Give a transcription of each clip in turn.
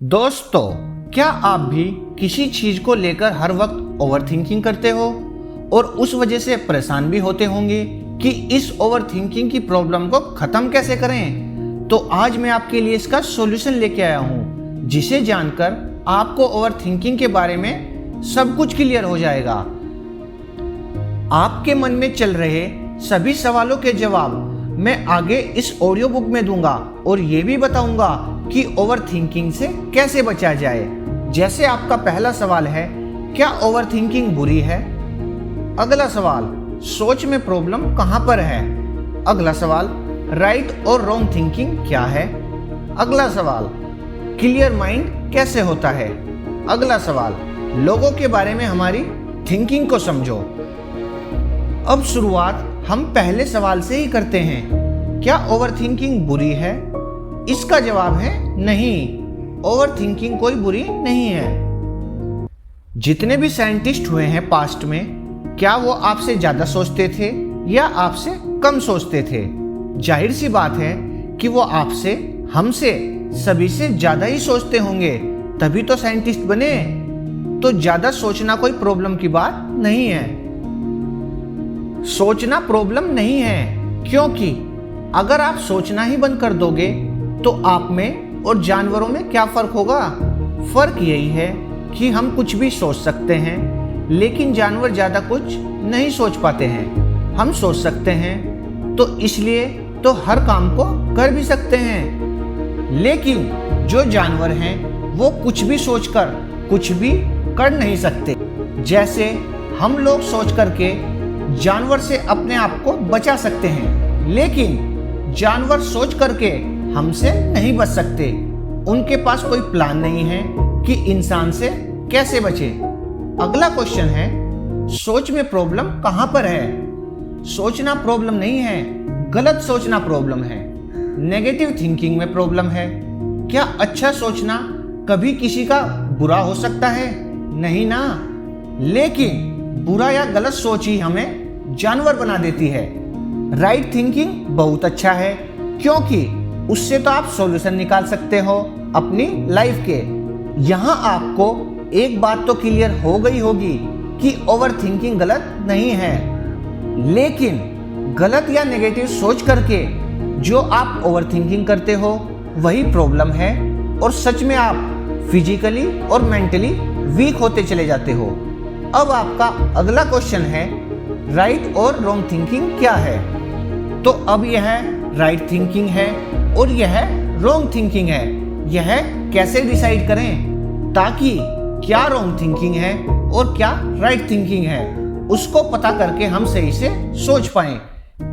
दोस्तों, क्या आप भी किसी चीज को लेकर हर वक्त ओवरथिंकिंग करते हो और उस वजह से परेशान भी होते होंगे कि इस ओवरथिंकिंग की प्रॉब्लम को खत्म कैसे करें? तो आज मैं आपके लिए इसका सॉल्यूशन लेके आया हूं, जिसे जानकर आपको ओवरथिंकिंग के बारे में सब कुछ क्लियर हो जाएगा। आपके मन में चल रहे सभी सवालों के जवाब मैं आगे इस ऑडियो बुक में दूंगा और ये भी बताऊंगा कि ओवरथिंकिंग से कैसे बचा जाए। जैसे आपका पहला सवाल है, क्या ओवरथिंकिंग बुरी है? अगला सवाल, सोच में प्रॉब्लम कहां पर है? अगला सवाल, राइट और रॉन्ग थिंकिंग क्या है? अगला सवाल, क्लियर माइंड कैसे होता है? अगला सवाल, लोगों के बारे में हमारी थिंकिंग को समझो। अब शुरुआत हम पहले सवाल से ही करते हैं, क्या ओवरथिंकिंग बुरी है? इसका जवाब है नहीं, ओवरथिंकिंग कोई बुरी नहीं है। जितने भी साइंटिस्ट हुए हैं पास्ट में, क्या वो आपसे ज्यादा सोचते थे या आपसे कम सोचते थे? जाहिर सी बात है कि वो आपसे, हमसे, सभी से ज्यादा ही सोचते होंगे, तभी तो साइंटिस्ट बने। तो ज्यादा सोचना कोई प्रॉब्लम की बात नहीं है। सोचना प्रॉब्लम नहीं है, क्योंकि अगर आप सोचना ही बंद कर दोगे तो आप में और जानवरों में क्या फर्क होगा? फर्क यही है कि हम कुछ भी सोच सकते हैं, लेकिन जानवर ज्यादा कुछ नहीं सोच पाते हैं। हम सोच सकते हैं तो इसलिए तो हर काम को कर भी सकते हैं, लेकिन जो जानवर हैं वो कुछ भी सोचकर कुछ भी कर नहीं सकते। जैसे हम लोग सोच करके जानवर से अपने आप को बचा सकते हैं, लेकिन जानवर सोच करके हमसे नहीं बच सकते। उनके पास कोई प्लान नहीं है कि इंसान से कैसे बचे। अगला क्वेश्चन है, सोच में प्रॉब्लम कहां पर है? सोचना प्रॉब्लम नहीं है, गलत सोचना प्रॉब्लम है। नेगेटिव थिंकिंग में प्रॉब्लम है। क्या अच्छा सोचना कभी किसी का बुरा हो सकता है? नहीं ना, लेकिन बुरा या गलत सोच ही हमें जानवर बना देती है। राइट थिंकिंग बहुत अच्छा है, क्योंकि उससे तो आप सॉल्यूशन निकाल सकते हो अपनी लाइफ के। यहाँ आपको एक बात तो क्लियर हो गई होगी कि ओवरथिंकिंग गलत नहीं है, लेकिन गलत या नेगेटिव सोच करके जो आप ओवरथिंकिंग करते हो वही प्रॉब्लम है, और सच में आप फिजिकली और मेंटली वीक होते चले जाते हो। अब आपका अगला क्वेश्चन है, राइट और रॉन्ग थिंकिंग क्या है? तो अब यह राइट थिंकिंग है और यह रॉन्ग थिंकिंग है। यह कैसे डिसाइड करें ताकि क्या रॉन्ग थिंकिंग है और क्या राइट थिंकिंग है, उसको पता करके हम सही से सोच पाएं।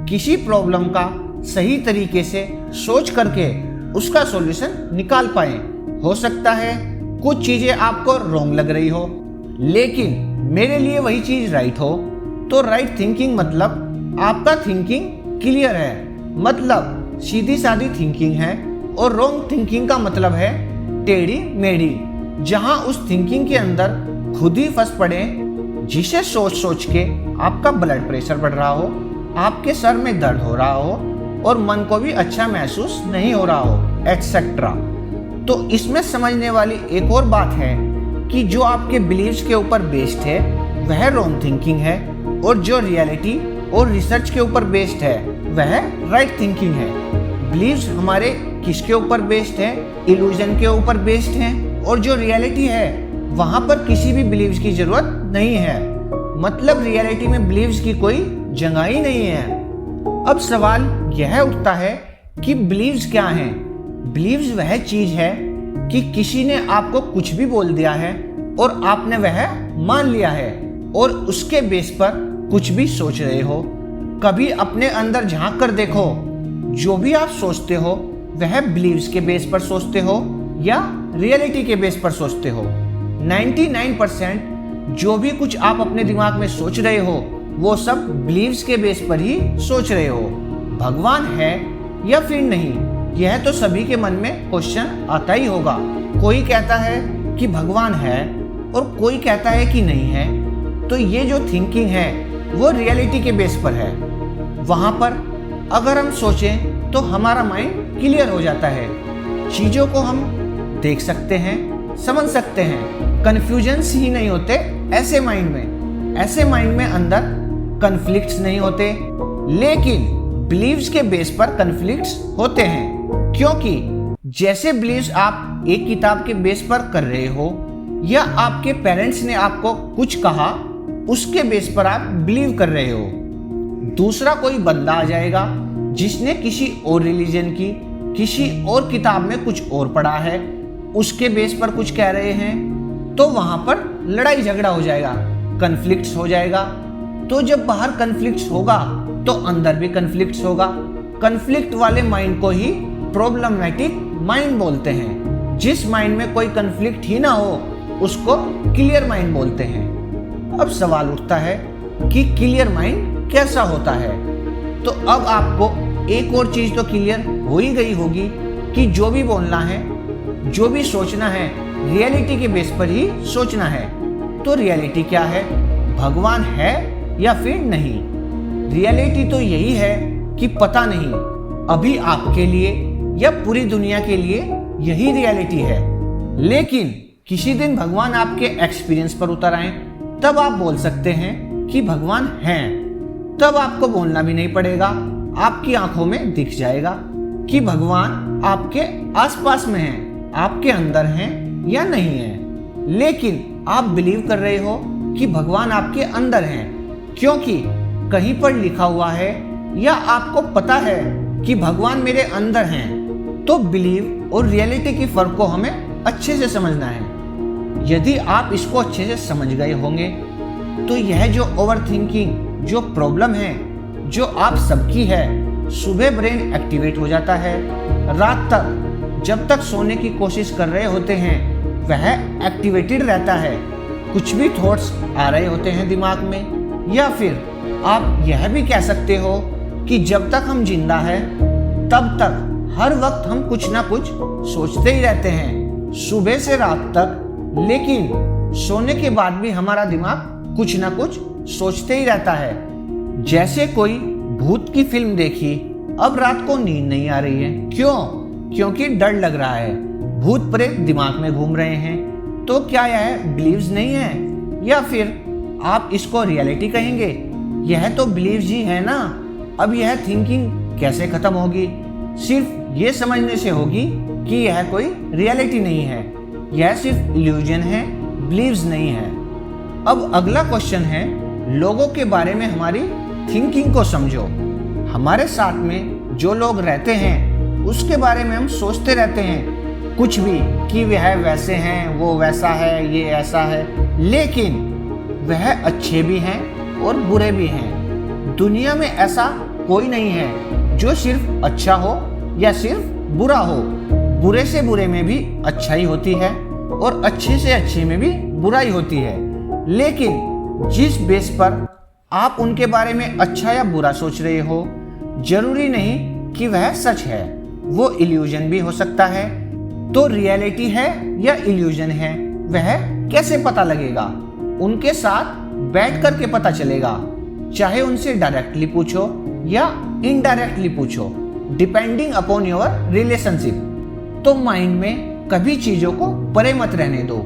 किसी प्रॉब्लम का सही तरीके से सोच करके उसका सॉल्यूशन निकाल पाएं। हो सकता है कुछ चीजें आपको रॉन्ग लग रही हो, लेकिन मेरे लिए वही चीज राइट हो। तो राइट थिंकिंग मतलब आपका थिंकिंग क्लियर है, मतलब सीधी सादी थिंकिंग है। और रॉन्ग थिंकिंग का मतलब है टेढ़ी मेढ़ी, जहां उस थिंकिंग के अंदर खुद ही फंस पड़े, जिसे सोच सोच के आपका ब्लड प्रेशर बढ़ रहा हो, आपके सर में दर्द हो रहा हो और मन को भी अच्छा महसूस नहीं हो रहा हो, एक्सेट्रा। तो इसमें समझने वाली एक और बात है कि जो आपके बिलीव्स के ऊपर बेस्ड है वह रॉन्ग थिंकिंग है, और जो रियलिटी और रिसर्च के ऊपर बेस्ड है वह राइट थिंकिंग है। बिलीव्स हमारे किसके ऊपर बेस्ड है? इल्यूजन के ऊपर बेस्ड है, और जो रियलिटी है वहां पर किसी भी बिलीव्स की जरूरत नहीं है, मतलब रियलिटी में बिलीव्स की कोई जगह ही नहीं है। अब सवाल यह उठता है कि बिलीव्स क्या हैं? बिलीव्स वह चीज है कि किसी ने आपको कुछ भी बोल दिया है और आपने वह मान लिया है और उसके बेस पर कुछ भी सोच रहे हो। कभी अपने अंदर झांक कर देखो, जो भी आप सोचते हो वह बिलीव्स के बेस पर सोचते हो या रियलिटी के बेस पर सोचते हो। 99% जो भी कुछ आप अपने दिमाग में सोच रहे हो वो सब बिलीव्स के बेस पर ही सोच रहे हो। भगवान है या फिर नहीं, यह तो सभी के मन में क्वेश्चन आता ही होगा। कोई कहता है कि भगवान है और कोई कहता है कि नहीं है। तो ये जो थिंकिंग है वो रियलिटी के बेस पर है। वहां पर अगर हम सोचें तो हमारा माइंड क्लियर हो जाता है। चीजों को हम देख सकते हैं, समझ सकते हैं। कन्फ्यूजन्स ही नहीं होते ऐसे माइंड में। ऐसे माइंड में अंदर कन्फ्लिक्ट्स नहीं होते, लेकिन बिलीव्स के बेस पर कन्फ्लिक्ट्स होते हैं। क्योंकि जैसे बिलीव्स आप एक किताब के बेस पर कर रहे हो, या आपके पेरेंट्स ने आपको कुछ कहा उसके बेस पर आप बिलीव कर रहे हो। दूसरा कोई बंदा आ जाएगा जिसने किसी और रिलीजन की, किसी और किताब में कुछ और पढ़ा है, उसके बेस पर कुछ कह रहे हैं, तो वहां पर लड़ाई झगड़ा हो जाएगा, कन्फ्लिक्ट्स हो जाएगा। तो जब बाहर कन्फ्लिक्ट्स होगा तो अंदर भी कन्फ्लिक्ट्स होगा। कन्फ्लिक्ट वाले माइंड को ही प्रॉब्लमेटिक माइंड बोलते हैं। जिस माइंड में कोई कन्फ्लिक्ट ही ना हो उसको क्लियर माइंड बोलते हैं। अब सवाल उठता है कि क्लियर माइंड कैसा होता है। तो अब आपको एक और चीज तो क्लियर हो ही गई होगी कि जो भी बोलना है, जो भी सोचना है, रियलिटी के बेस पर ही सोचना है। तो रियलिटी क्या है? भगवान है या फिर नहीं? रियलिटी तो यही है कि पता नहीं, अभी आपके लिए या पूरी दुनिया के लिए यही रियलिटी है। लेकिन किसी दिन भगवान आपके एक्सपीरियंस पर उतर आए, तब आप बोल सकते हैं कि भगवान हैं। तब आपको बोलना भी नहीं पड़ेगा, आपकी आंखों में दिख जाएगा कि भगवान आपके आसपास में हैं, आपके अंदर हैं या नहीं है। लेकिन आप बिलीव कर रहे हो कि भगवान आपके अंदर हैं क्योंकि कहीं पर लिखा हुआ है, या आपको पता है कि भगवान मेरे अंदर हैं। तो बिलीव और रियलिटी की फर्क को हमें अच्छे से समझना है। यदि आप इसको अच्छे से समझ गए होंगे तो यह जो ओवर थिंकिंग जो प्रॉब्लम है, जो आप सबकी है, सुबह ब्रेन एक्टिवेट हो जाता है, रात तक जब तक सोने की कोशिश कर रहे होते हैं वह एक्टिवेटेड रहता है। कुछ भी थॉट्स आ रहे होते हैं दिमाग में, या फिर आप यह भी कह सकते हो कि जब तक हम जिंदा हैं तब तक हर वक्त हम कुछ ना कुछ सोचते ही रहते हैं, सुबह से रात तक। लेकिन सोने के बाद भी हमारा दिमाग कुछ ना कुछ सोचते ही रहता है। जैसे कोई भूत की फिल्म देखी, अब रात को नींद नहीं आ रही है, क्यों? क्योंकि डर लग रहा है, भूत प्रेत दिमाग में घूम रहे हैं। तो क्या यह बिलीव्स नहीं है, या फिर आप इसको रियलिटी कहेंगे? यह तो बिलीव्स ही है ना। अब यह थिंकिंग कैसे खत्म होगी? सिर्फ ये समझने से होगी कि यह कोई रियलिटी नहीं है, यह सिर्फ इल्यूजन है, बिलीव्स नहीं है। अब अगला क्वेश्चन है, लोगों के बारे में हमारी थिंकिंग को समझो। हमारे साथ में जो लोग रहते हैं उसके बारे में हम सोचते रहते हैं कुछ भी, कि वह वैसे हैं, वो वैसा है, ये ऐसा है। लेकिन वह अच्छे भी हैं और बुरे भी हैं। दुनिया में ऐसा कोई नहीं है जो सिर्फ अच्छा हो या सिर्फ बुरा हो। बुरे से बुरे में भी अच्छाई होती है और अच्छे से अच्छे में भी बुराई होती है। लेकिन जिस बेस पर आप उनके बारे में अच्छा या बुरा सोच रहे हो, जरूरी नहीं कि वह सच है, वो इल्यूजन भी हो सकता है। तो रियलिटी है या इल्यूजन है, वह कैसे पता लगेगा? उनके साथ बैठ करके पता चलेगा। चाहे उनसे डायरेक्टली पूछो या इनडायरेक्टली पूछो, डिपेंडिंग अपॉन योर रिलेशनशिप। तो माइंड में कभी चीजों को परे मत रहने दो।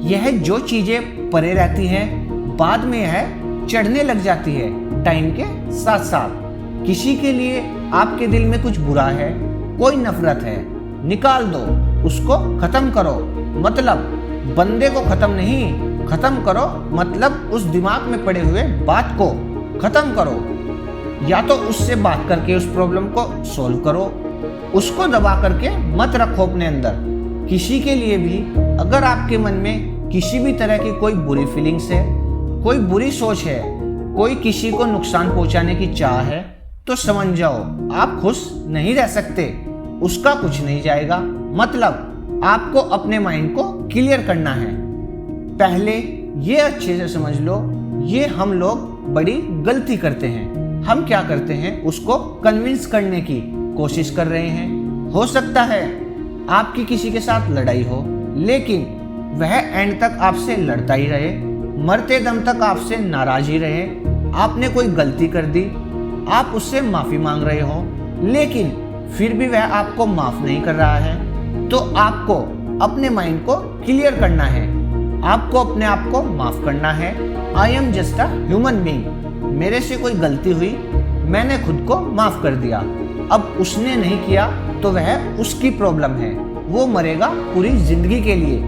यह जो चीजें परे रहती हैं बाद में यह चढ़ने लग जाती है टाइम के साथ साथ। किसी के लिए आपके दिल में कुछ बुरा है, कोई नफरत है, निकाल दो, उसको खत्म करो। मतलब बंदे को खत्म नहीं, खत्म करो मतलब उस दिमाग में पड़े हुए बात को खत्म करो। या तो उससे बात करके उस प्रॉब्लम को सॉल्व करो, उसको दबा करके मत रखो अपने अंदर। किसी के लिए भी अगर आपके मन में किसी भी तरह की कोई बुरी फीलिंग्स है, कोई बुरी सोच है, कोई किसी को नुकसान पहुंचाने की चाह है, तो समझ जाओ आप खुश नहीं रह सकते, उसका कुछ नहीं जाएगा। मतलब आपको अपने माइंड को क्लियर करना है। पहले ये अच्छे से समझ लो, ये हम लोग बड़ी गलती करते हैं। हम क्या करते हैं, उसको कन्विंस करने की कोशिश कर रहे हैं। हो सकता है आपकी किसी के साथ लड़ाई हो, लेकिन वह एंड तक आपसे लड़ता ही रहे, मरते दम तक आपसे नाराज ही रहे। आपने कोई गलती कर दी, आप उससे माफी मांग रहे हो, लेकिन फिर भी वह आपको माफ नहीं कर रहा है। तो आपको अपने माइंड को क्लियर करना है। आपको अपने आप को माफ करना है। I am just a human being, मेरे से कोई गलती हुई, मैंने खुद को माफ कर दिया। अब उसने नहीं किया तो वह उसकी प्रॉब्लम है, वो मरेगा पूरी जिंदगी के लिए।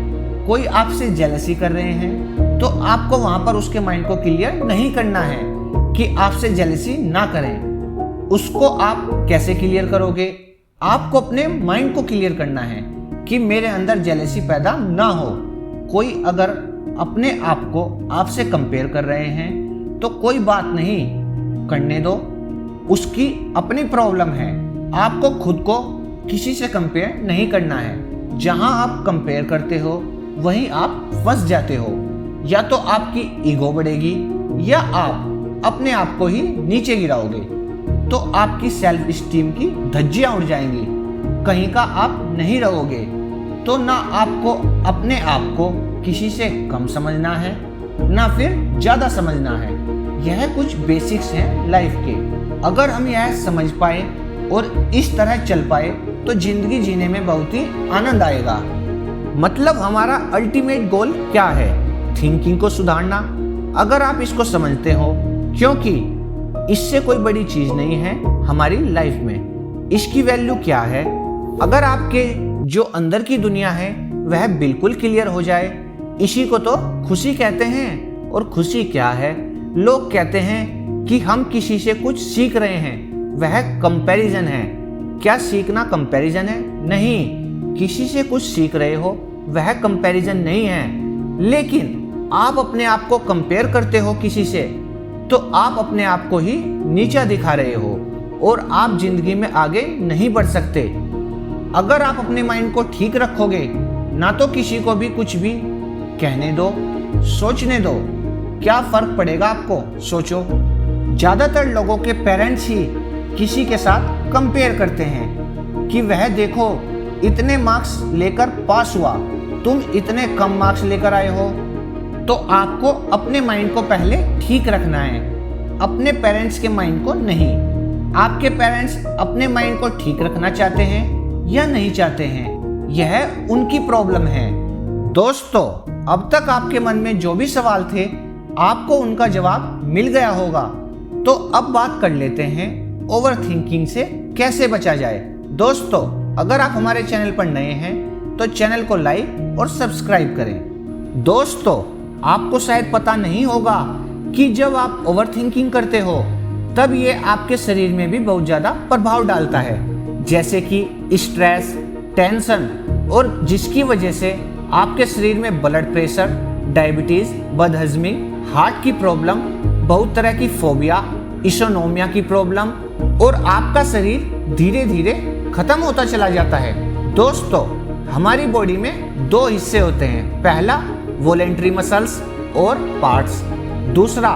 कोई आपसे जेलसी कर रहे हैं तो आपको वहां पर उसके माइंड को क्लियर नहीं करना है कि आपसे जेलसी ना करें। उसको आप कैसे क्लियर करोगे? आपको अपने माइंड को क्लियर करना है कि मेरे अंदर जेलसी पैदा ना हो। कोई अगर अपने आप को आपसे कंपेयर कर रहे हैं तो कोई बात नहीं, करने दो, उसकी अपनी प्रॉब्लम है। आपको खुद को किसी से कंपेयर नहीं करना है। जहां आप कंपेयर करते हो वहीं आप फंस जाते हो। या तो आपकी ईगो बढ़ेगी या आप अपने आप को ही नीचे गिराओगे, तो आपकी सेल्फ स्टीम की धज्जियां उड़ जाएंगी, कहीं का आप नहीं रहोगे। तो ना आपको अपने आप को किसी से कम समझना है ना फिर ज्यादा समझना है। यह कुछ बेसिक्स हैं लाइफ के। अगर हम यह समझ पाए और इस तरह चल पाए तो जिंदगी जीने में बहुत ही आनंद आएगा। मतलब हमारा अल्टीमेट गोल क्या है? थिंकिंग को सुधारना। अगर आप इसको समझते हो, क्योंकि इससे कोई बड़ी चीज नहीं है हमारी लाइफ में। इसकी वैल्यू क्या है? अगर आपके जो अंदर की दुनिया है वह बिल्कुल क्लियर हो जाए, इसी को तो खुशी कहते हैं। और खुशी क्या है? लोग कहते हैं कि हम किसी से कुछ सीख रहे हैं, वह कंपैरिजन है। क्या सीखना कंपैरिजन है? नहीं, किसी से कुछ सीख रहे हो वह कंपैरिजन नहीं है। लेकिन आप अपने आप को कंपेयर करते हो किसी से तो आप अपने आप को ही नीचा दिखा रहे हो और आप जिंदगी में आगे नहीं बढ़ सकते। अगर आप अपने माइंड को ठीक रखोगे, ना तो किसी को भी कुछ भी कहने दो, सोचने दो, क्या फर्क पड़ेगा आपको? सोचो। ज्यादातर लोगों के पेरेंट्स ही किसी के साथ कंपेयर करते हैं कि वह देखो इतने मार्क्स लेकर पास हुआ, तुम इतने कम मार्क्स लेकर आए हो। तो आपको अपने माइंड को पहले ठीक रखना है, अपने पेरेंट्स के माइंड को नहीं। आपके पेरेंट्स अपने माइंड को ठीक रखना चाहते हैं या नहीं चाहते हैं, यह उनकी प्रॉब्लम है। दोस्तों, अब तक आपके मन में जो भी सवाल थे आपको उनका जवाब मिल गया होगा। तो अब बात कर लेते हैं ओवर थिंकिंग से कैसे बचा जाए। दोस्तों, अगर आप हमारे चैनल पर नए हैं तो चैनल को लाइक और सब्सक्राइब करें। दोस्तों, आपको शायद पता नहीं होगा कि जब आप ओवर थिंकिंग करते हो तब ये आपके शरीर में भी बहुत ज़्यादा प्रभाव डालता है, जैसे कि स्ट्रेस, टेंशन, और जिसकी वजह से आपके शरीर में ब्लड प्रेशर, डायबिटीज़, बदहजमी, हार्ट की प्रॉब्लम, बहुत तरह की फोबिया, इनसोम्निया की प्रॉब्लम, और आपका शरीर धीरे धीरे खत्म होता चला जाता है। दोस्तों, हमारी बॉडी में दो हिस्से होते हैं। पहला वॉलेंट्री मसल्स और पार्ट्स, दूसरा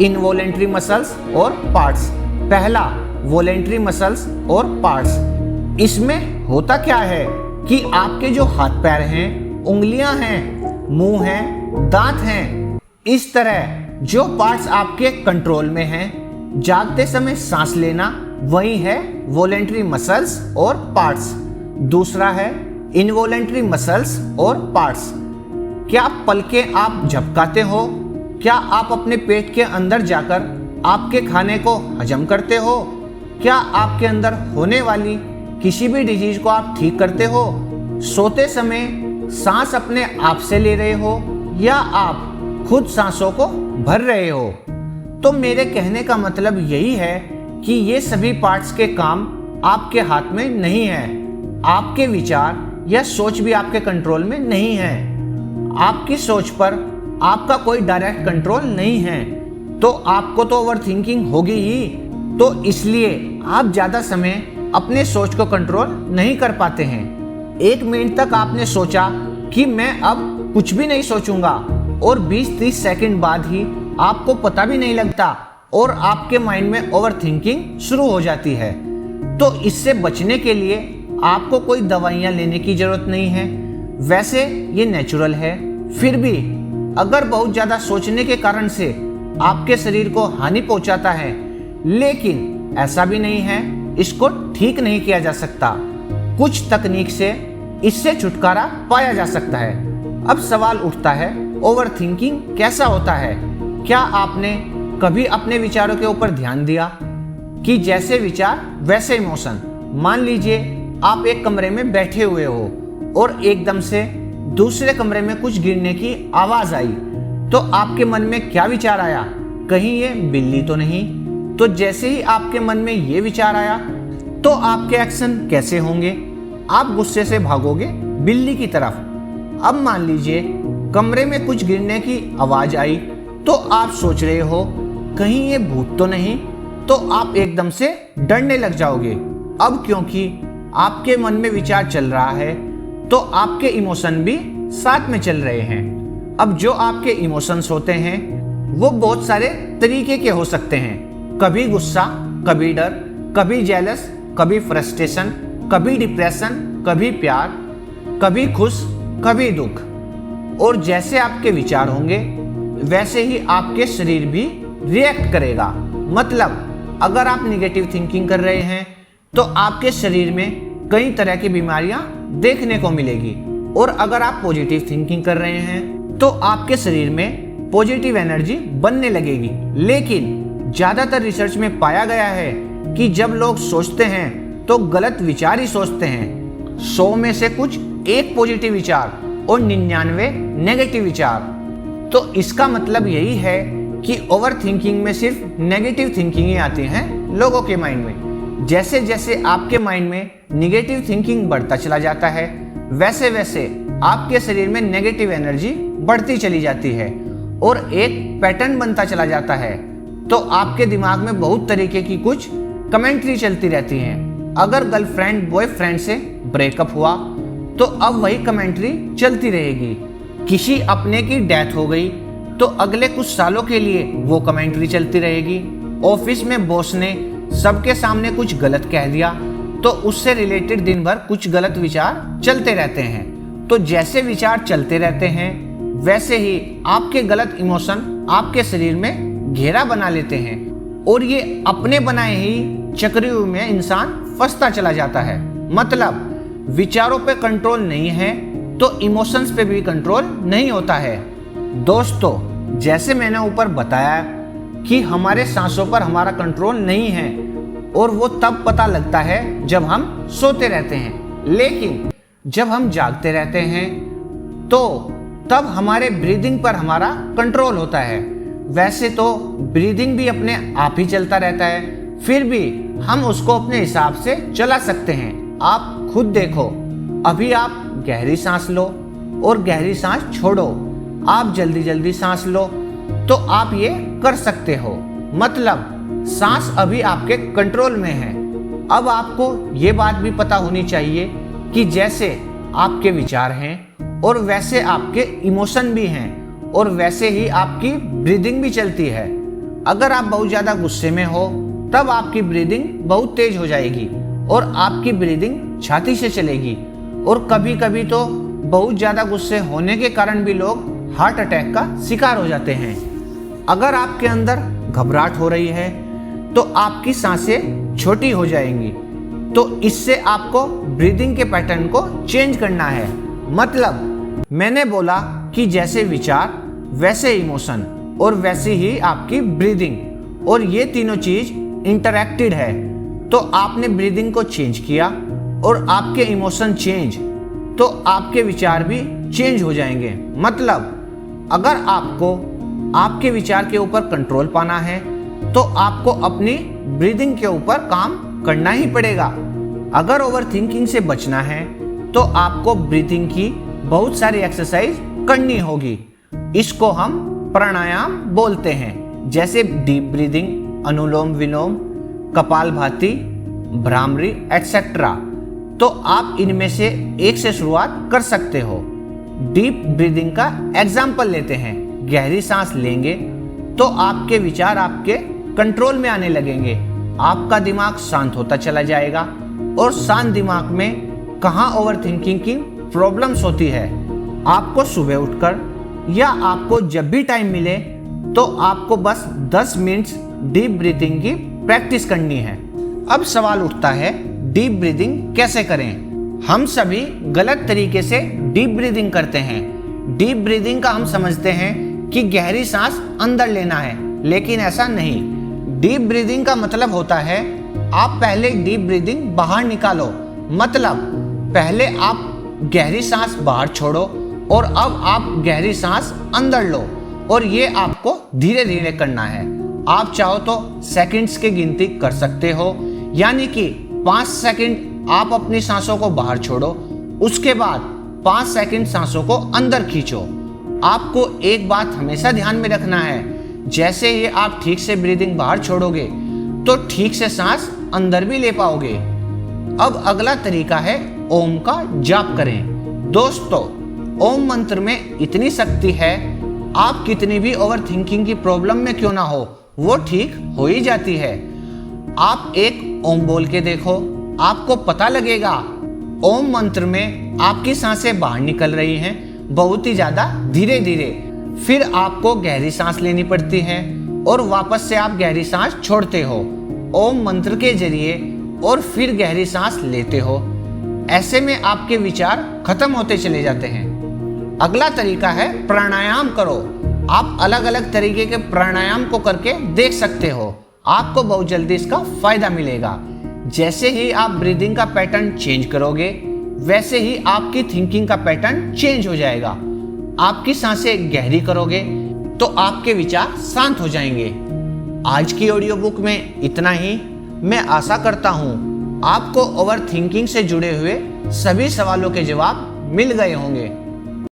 इनवॉलेंट्री मसल्स और पार्ट्स। पहला वॉलेंट्री मसल्स और पार्ट्स। इसमें होता क्या है कि आपके जो हाथ पैर हैं, उंगलियां हैं, मुंह है, दांत हैं, इस तरह जो पार्ट्स आपके कंट्रोल में हैं, जागते समय सांस लेना, वही है वॉलेंट्री मसल्स और पार्ट्स। दूसरा है इनवॉलेंट्री मसल्स और पार्ट्स। क्या पलकें आप झपकाते हो? क्या आप अपने पेट के अंदर जाकर आपके खाने को हजम करते हो? क्या आपके अंदर होने वाली किसी भी डिजीज को आप ठीक करते हो? सोते समय सांस अपने आप से ले रहे हो या आप खुद सांसों को भर रहे हो? तो मेरे कहने का मतलब यही है कि ये सभी पार्ट्स के काम आपके हाथ में नहीं है। आपके विचार या सोच भी आपके कंट्रोल में नहीं है। आपकी सोच पर आपका कोई डायरेक्ट कंट्रोल नहीं है, तो आपको तो ओवर थिंकिंग होगी ही। तो इसलिए आप ज़्यादा समय अपने सोच को कंट्रोल नहीं कर पाते हैं। 1 मिनट तक आपने सोचा कि मैं अब कुछ भी नहीं सोचूंगा, और 20-30 सेकंड बाद ही आपको पता भी नहीं लगता और आपके माइंड में ओवर थिंकिंग शुरू हो जाती है। तो इससे बचने के लिए आपको कोई दवाइयाँ लेने की ज़रूरत नहीं है। वैसे ये नेचुरल है, फिर भी अगर बहुत ज़्यादा सोचने के कारण से आपके शरीर को हानि पहुंचाता है, लेकिन ऐसा भी नहीं है, इसको ठीक नहीं किया जा सकता। कुछ तकनीक से इससे छुटकारा पाया जा सकता है। अब सवाल उठता है, ओवर थिंकिंग कैसा होता है? क्या आपने कभी अपने विचारों के ऊपर ध्यान दिया कि जैसे विचार वैसे इमोशन? मान लीजिए आप एक कमरे में बैठे हुए हो और एकदम से दूसरे कमरे में कुछ गिरने की आवाज आई, तो आपके मन में क्या विचार आया? कहीं ये बिल्ली तो नहीं? तो जैसे ही आपके मन में ये विचार आया तो आपके एक्शन कैसे होंगे? आप गुस्से से भागोगे बिल्ली की तरफ। अब मान लीजिए कमरे में कुछ गिरने की आवाज आई, तो आप सोच रहे हो कहीं ये भूत तो नहीं? तो आप एकदम से डरने लग जाओगे। अब क्योंकि आपके मन में विचार चल रहा है तो आपके इमोशन भी साथ में चल रहे हैं। अब जो आपके इमोशंस होते हैं वो बहुत सारे तरीके के हो सकते हैं। कभी गुस्सा, कभी डर, कभी जेलस, कभी फ्रस्ट्रेशन, कभी डिप्रेशन, कभी प्यार, कभी खुश, कभी दुख। और जैसे आपके विचार होंगे वैसे ही आपके शरीर भी रिएक्ट करेगा। मतलब अगर आप निगेटिव थिंकिंग कर रहे हैं तो आपके शरीर में कई तरह की बीमारियां देखने को मिलेगी, और अगर आप पॉजिटिव थिंकिंग कर रहे हैं तो आपके शरीर में पॉजिटिव एनर्जी बनने लगेगी। लेकिन ज्यादातर रिसर्च में पाया गया है कि जब लोग सोचते हैं तो गलत विचार ही सोचते हैं। 100 में से कुछ एक पॉजिटिव विचार और 99 नेगेटिव विचार। तो इसका मतलब यही है कि ओवर थिंकिंग में सिर्फ नेगेटिव थिंकिंग ही आती है लोगों के माइंड में। जैसे जैसे आपके माइंड में नेगेटिव थिंकिंग बढ़ता चला जाता है वैसे वैसे आपके शरीर में नेगेटिव एनर्जी बढ़ती चली जाती है और एक पैटर्न बनता चला जाता है। तो आपके दिमाग में बहुत तरीके की कुछ कमेंट्री चलती रहती हैं। अगर गर्लफ्रेंड बॉयफ्रेंड से ब्रेकअप हुआ तो अब वही कमेंट्री चलती रहेगी। किसी अपने की डेथ हो गई तो अगले कुछ सालों के लिए वो कमेंट्री चलती रहेगी। ऑफिस में बॉस ने सबके सामने कुछ गलत कह दिया तो उससे रिलेटेड दिन भर कुछ गलत विचार चलते रहते हैं। तो जैसे विचार चलते रहते हैं वैसे ही आपके गलत इमोशन आपके शरीर में घेरा बना लेते हैं और ये अपने बनाए ही चक्रव्यूह में इंसान फंसता चला जाता है। मतलब विचारों पे कंट्रोल नहीं है तो इमोशंस पे भी कंट्रोल नहीं होता है। दोस्तों, जैसे मैंने ऊपर बताया कि हमारे सांसों पर हमारा कंट्रोल नहीं है और वो तब पता लगता है जब हम सोते रहते हैं, लेकिन जब हम जागते रहते हैं तो तब हमारे ब्रीदिंग पर हमारा कंट्रोल होता है। वैसे तो ब्रीदिंग भी अपने आप ही चलता रहता है, फिर भी हम उसको अपने हिसाब से चला सकते हैं। आप खुद देखो, अभी आप गहरी सांस लो और गहरी सांस छोड़ो, आप जल्दी जल्दी सांस लो, तो आप ये कर सकते हो। मतलब सांस अभी आपके कंट्रोल में है। अब आपको ये बात भी पता होनी चाहिए कि जैसे आपके विचार हैं और वैसे आपके इमोशन भी हैं और वैसे ही आपकी ब्रीदिंग भी चलती है। अगर आप बहुत ज़्यादा गुस्से में हो तब आपकी ब्रीदिंग बहुत तेज हो जाएगी और आपकी ब्रीदिंग छाती से चलेगी। और कभी कभी तो बहुत ज़्यादा गुस्से होने के कारण भी लोग हार्ट अटैक का शिकार हो जाते हैं। अगर आपके अंदर घबराहट हो रही है तो आपकी सांसें छोटी हो जाएंगी। तो इससे आपको ब्रीदिंग के पैटर्न को चेंज करना है। मतलब मैंने बोला कि जैसे विचार वैसे इमोशन और वैसे ही आपकी ब्रीदिंग, और ये तीनों चीज इंटरैक्टेड है। तो आपने ब्रीदिंग को चेंज किया और आपके इमोशन चेंज, तो आपके विचार भी चेंज हो जाएंगे। मतलब अगर आपको आपके विचार के ऊपर कंट्रोल पाना है तो आपको अपनी ब्रीदिंग के ऊपर काम करना ही पड़ेगा। अगर ओवर थिंकिंग से बचना है तो आपको ब्रीदिंग की बहुत सारी एक्सरसाइज करनी होगी। इसको हम प्राणायाम बोलते हैं, जैसे डीप ब्रीदिंग, अनुलोम विलोम, कपालभाति, भ्रामरी एटसेट्रा। तो आप इनमें से एक से शुरुआत कर सकते हो। डीप ब्रीदिंग का एग्जाम्पल लेते हैं। गहरी सांस लेंगे तो आपके विचार आपके कंट्रोल में आने लगेंगे, आपका दिमाग शांत होता चला जाएगा। और शांत दिमाग में कहाँ ओवर थिंकिंग की प्रॉब्लम्स होती है। आपको सुबह उठकर या आपको जब भी टाइम मिले तो आपको बस 10 मिनट्स डीप ब्रीथिंग की प्रैक्टिस करनी है। अब सवाल उठता है, डीप ब्रीथिंग कैसे करें? हम सभी गलत तरीके से डीप ब्रीदिंग करते हैं। डीप ब्रीदिंग का हम समझते हैं कि गहरी सांस अंदर लेना है, लेकिन ऐसा नहीं। डीप ब्रीदिंग का मतलब होता है आप पहले डीप ब्रीदिंग बाहर निकालो, मतलब पहले आप गहरी सांस बाहर छोड़ो और अब आप गहरी सांस अंदर लो, और ये आपको धीरे धीरे करना है। आप चाहो तो सेकंड्स की गिनती कर सकते हो, यानी कि 5 सेकंड आप अपनी सांसों को बाहर छोड़ो, उसके बाद 5 सेकंड सांसों को अंदर खींचो। आपको एक बात हमेशा ध्यान में रखना है, जैसे ही आप ठीक से ब्रीदिंग बाहर छोड़ोगे तो ठीक से सांस अंदर भी ले पाओगे। अब अगला तरीका है ओम का जाप करें। दोस्तों, ओम मंत्र में इतनी शक्ति है, आप कितनी भी ओवर थिंकिंग की प्रॉब्लम में क्यों ना हो, वो ठीक हो ही जाती है। आप एक ओम बोल के देखो, आपको पता लगेगा ओम मंत्र में आपकी सांसें बाहर निकल रही हैं, बहुत ही ज्यादा धीरे धीरे। फिर आपको गहरी सांस लेनी पड़ती है और वापस से आप गहरी सांस छोड़ते हो ओम मंत्र के जरिए, और फिर गहरी सांस लेते हो। ऐसे में आपके विचार खत्म होते चले जाते हैं। अगला तरीका है प्राणायाम करो। आप अलग अलग तरीके के प्राणायाम को करके देख सकते हो, आपको बहुत जल्दी इसका फायदा मिलेगा। जैसे ही आप ब्रीदिंग का पैटर्न चेंज करोगे, वैसे ही आपकी थिंकिंग का पैटर्न चेंज हो जाएगा। आपकी सांसें गहरी करोगे तो आपके विचार शांत हो जाएंगे। आज की ऑडियो बुक में इतना ही। मैं आशा करता हूँ आपको ओवर थिंकिंग से जुड़े हुए सभी सवालों के जवाब मिल गए होंगे।